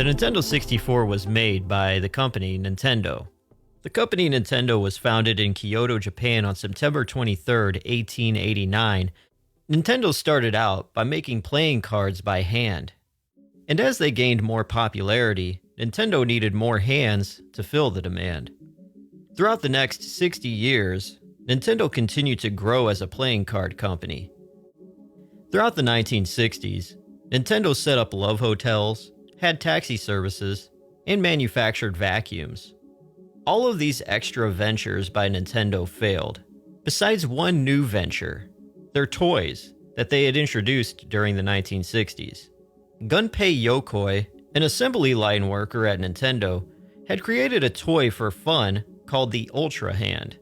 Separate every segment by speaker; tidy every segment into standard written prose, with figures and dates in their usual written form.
Speaker 1: The Nintendo 64 was made by the company Nintendo. The company Nintendo was founded in Kyoto, Japan on September 23, 1889. Nintendo started out by making playing cards by hand. And as they gained more popularity, Nintendo needed more hands to fill the demand. Throughout the next 60 years, Nintendo continued to grow as a playing card company. Throughout the 1960s, Nintendo set up love hotels, had taxi services, and manufactured vacuums. All of these extra ventures by Nintendo failed, besides one new venture, their toys that they had introduced during the 1960s. Gunpei Yokoi, an assembly line worker at Nintendo, had created a toy for fun called the Ultra Hand.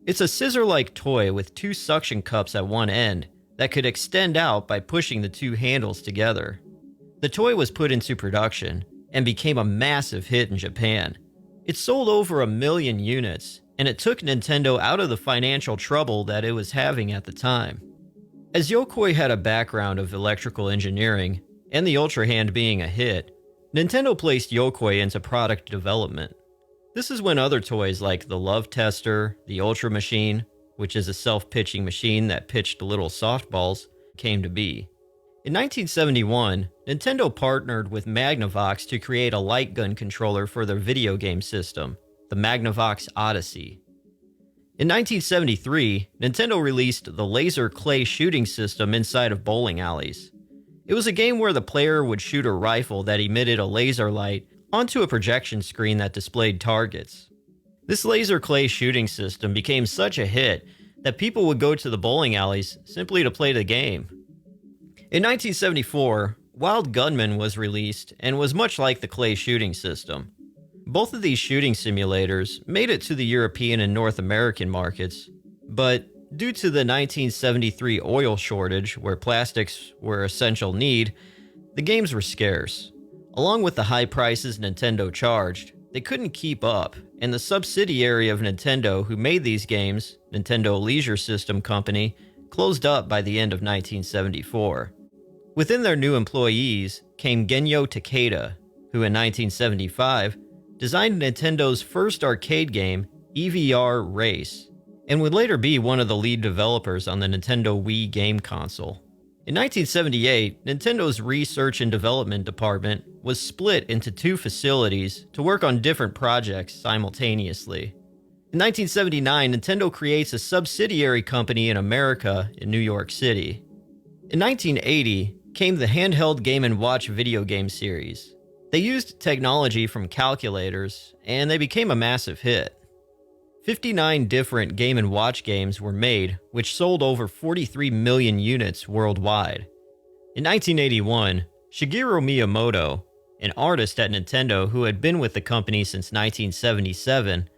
Speaker 1: It's a scissor-like toy with two suction cups at one end that could extend out by pushing the two handles together. The toy was put into production and became a massive hit in Japan. It sold over 1 million units, and it took Nintendo out of the financial trouble that it was having at the time. As Yokoi had a background of electrical engineering, and the Ultra Hand being a hit, Nintendo placed Yokoi into product development. This is when other toys like the Love Tester, the Ultra Machine, which is a self-pitching machine that pitched little softballs, came to be. In 1971, Nintendo partnered with Magnavox to create a light gun controller for their video game system, the Magnavox Odyssey. In 1973, Nintendo released the laser clay shooting system inside of bowling alleys. It was a game where the player would shoot a rifle that emitted a laser light onto a projection screen that displayed targets. This laser clay shooting system became such a hit that people would go to the bowling alleys simply to play the game. In 1974, Wild Gunman was released and was much like the clay shooting system. Both of these shooting simulators made it to the European and North American markets, but due to the 1973 oil shortage, where plastics were an essential need, the games were scarce. Along with the high prices Nintendo charged, they couldn't keep up, and the subsidiary of Nintendo who made these games, Nintendo Leisure System Company, closed up by the end of 1974. Within their new employees came Genyo Takeda, who in 1975 designed Nintendo's first arcade game, EVR Race, and would later be one of the lead developers on the Nintendo Wii game console. In 1978, Nintendo's research and development department was split into two facilities to work on different projects simultaneously. In 1979, Nintendo creates a subsidiary company in America in New York City. In 1980 came the handheld Game & Watch video game series. They used technology from calculators, and they became a massive hit. 59 different Game & Watch games were made, which sold over 43 million units worldwide. In 1981, Shigeru Miyamoto, an artist at Nintendo who had been with the company since 1977,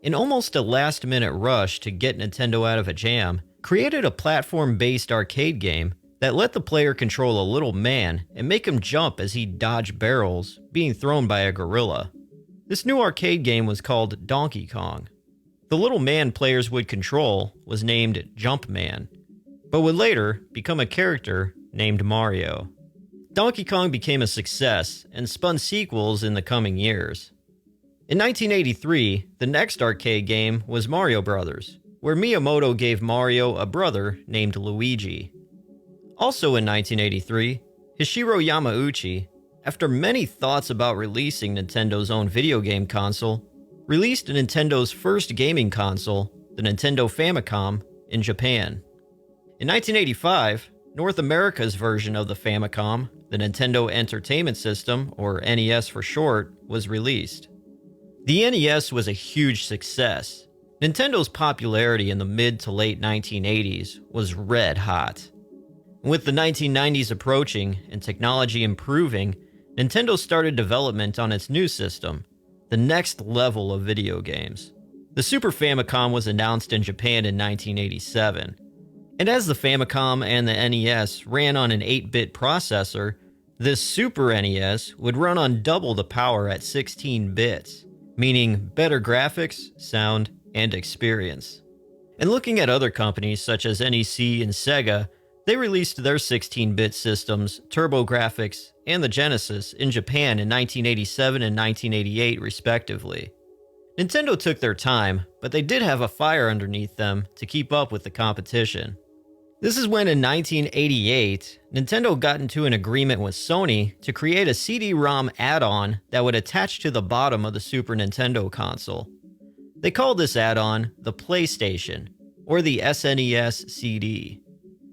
Speaker 1: in almost a last-minute rush to get Nintendo out of a jam, created a platform-based arcade game that let the player control a little man and make him jump as he dodged barrels being thrown by a gorilla. This new arcade game was called Donkey Kong. The little man players would control was named Jumpman, but would later become a character named Mario. Donkey Kong became a success and spun sequels in the coming years. In 1983, the next arcade game was Mario Bros., where Miyamoto gave Mario a brother named Luigi. Also in 1983, Hishiro Yamauchi, after many thoughts about releasing Nintendo's own video game console, released Nintendo's first gaming console, the Nintendo Famicom, in Japan. In 1985, North America's version of the Famicom, the Nintendo Entertainment System, or NES for short, was released. The NES was a huge success. Nintendo's popularity in the mid to late 1980s was red hot. With the 1990s approaching and technology improving, Nintendo started development on its new system, the next level of video games. The Super Famicom was announced in Japan in 1987. And as the Famicom and the NES ran on an 8-bit processor, this Super NES would run on double the power at 16 bits, meaning better graphics, sound, and experience. And looking at other companies such as NEC and Sega, They released their 16-bit systems, TurboGrafx, and the Genesis in Japan in 1987 and 1988 respectively. Nintendo took their time, but they did have a fire underneath them to keep up with the competition. This is when in 1988, Nintendo got into an agreement with Sony to create a CD-ROM add-on that would attach to the bottom of the Super Nintendo console. They called this add-on the PlayStation, or the SNES CD.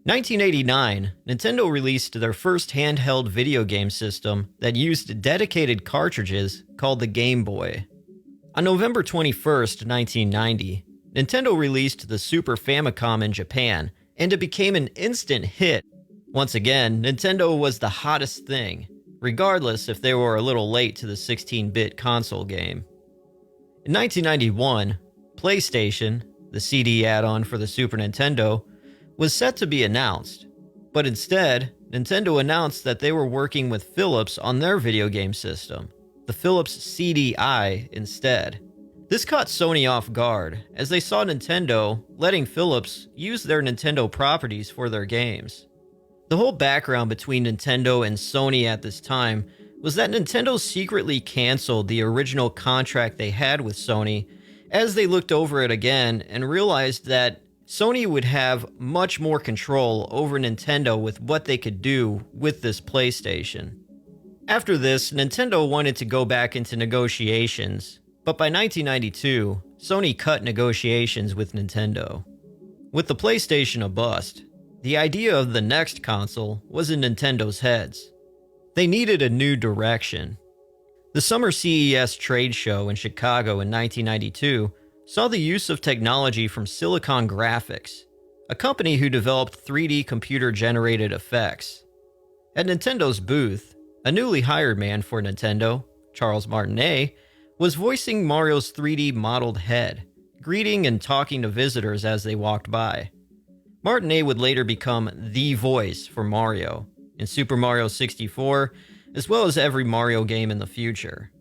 Speaker 1: 1989, Nintendo released their first handheld video game system that used dedicated cartridges called the Game Boy. On November 21st, 1990, Nintendo released the Super Famicom in Japan, and it became an instant hit. Once again, Nintendo was the hottest thing, regardless if they were a little late to the 16-bit console game. In 1991, PlayStation, the CD add-on for the Super Nintendo, was set to be announced, but instead, Nintendo announced that they were working with Philips on their video game system, the Philips CDI instead. This caught Sony off guard, as they saw Nintendo letting Philips use their Nintendo properties for their games. The whole background between Nintendo and Sony at this time was that Nintendo secretly canceled the original contract they had with Sony as they looked over it again and realized that Sony would have much more control over Nintendo with what they could do with this PlayStation. After this, Nintendo wanted to go back into negotiations, but by 1992, Sony cut negotiations with Nintendo. With the PlayStation a bust, the idea of the next console was in Nintendo's heads. They needed a new direction. The Summer CES trade show in Chicago in 1992 saw the use of technology from Silicon Graphics, a company who developed 3D computer-generated effects. At Nintendo's booth, a newly hired man for Nintendo, Charles Martinet, was voicing Mario's 3D modeled head, greeting and talking to visitors as they walked by. Martinet would later become the voice for Mario in Super Mario 64, as well as every Mario game in the future.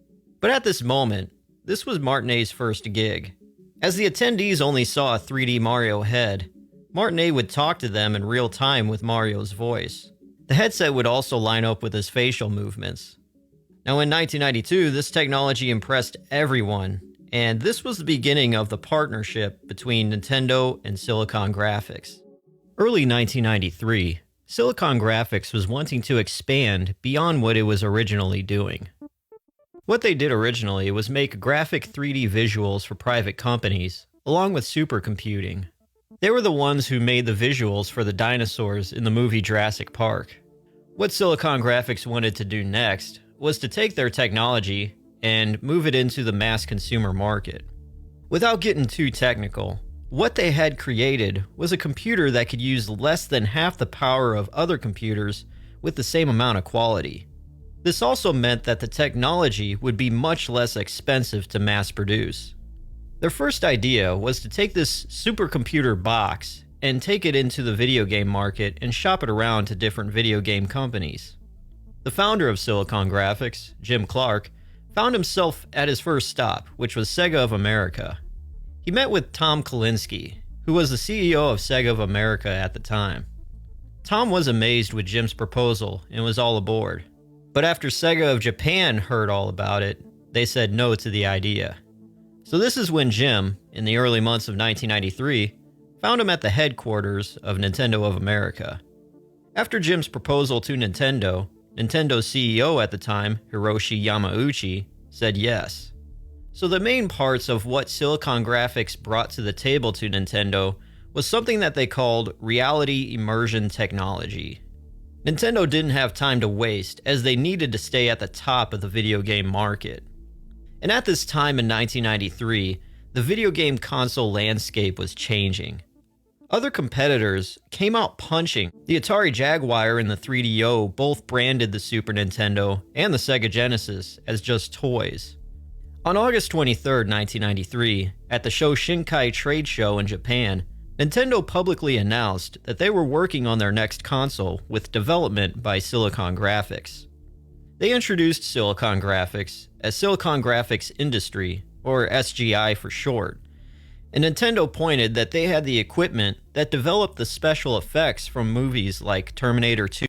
Speaker 1: But at this moment, this was Martinet's first gig. As the attendees only saw a 3D Mario head, Martinet would talk to them in real time with Mario's voice. The headset would also line up with his facial movements. Now in 1992, this technology impressed everyone, and this was the beginning of the partnership between Nintendo and Silicon Graphics. Early 1993, Silicon Graphics was wanting to expand beyond what it was originally doing. What they did originally was make graphic 3D visuals for private companies, along with supercomputing. They were the ones who made the visuals for the dinosaurs in the movie Jurassic Park. What Silicon Graphics wanted to do next was to take their technology and move it into the mass consumer market. Without getting too technical, what they had created was a computer that could use less than half the power of other computers with the same amount of quality. This also meant that the technology would be much less expensive to mass produce. Their first idea was to take this supercomputer box and take it into the video game market and shop it around to different video game companies. The founder of Silicon Graphics, Jim Clark, found himself at his first stop, which was Sega of America. He met with Tom Kalinske, who was the CEO of Sega of America at the time. Tom was amazed with Jim's proposal and was all aboard. But after Sega of Japan heard all about it, they said no to the idea. So this is when Jim, in the early months of 1993, found him at the headquarters of Nintendo of America. After Jim's proposal to Nintendo, Nintendo's CEO at the time, Hiroshi Yamauchi, said yes. So the main parts of what Silicon Graphics brought to the table to Nintendo was something that they called reality immersion technology. Nintendo didn't have time to waste, as they needed to stay at the top of the video game market. And at this time in 1993, the video game console landscape was changing. Other competitors came out punching. The Atari Jaguar and the 3DO both branded the Super Nintendo and the Sega Genesis as just toys. On August 23, 1993, at the Shinkai trade show in Japan, Nintendo publicly announced that they were working on their next console with development by Silicon Graphics. They introduced Silicon Graphics as Silicon Graphics Industry, or SGI for short, And Nintendo pointed that they had the equipment that developed the special effects from movies like Terminator 2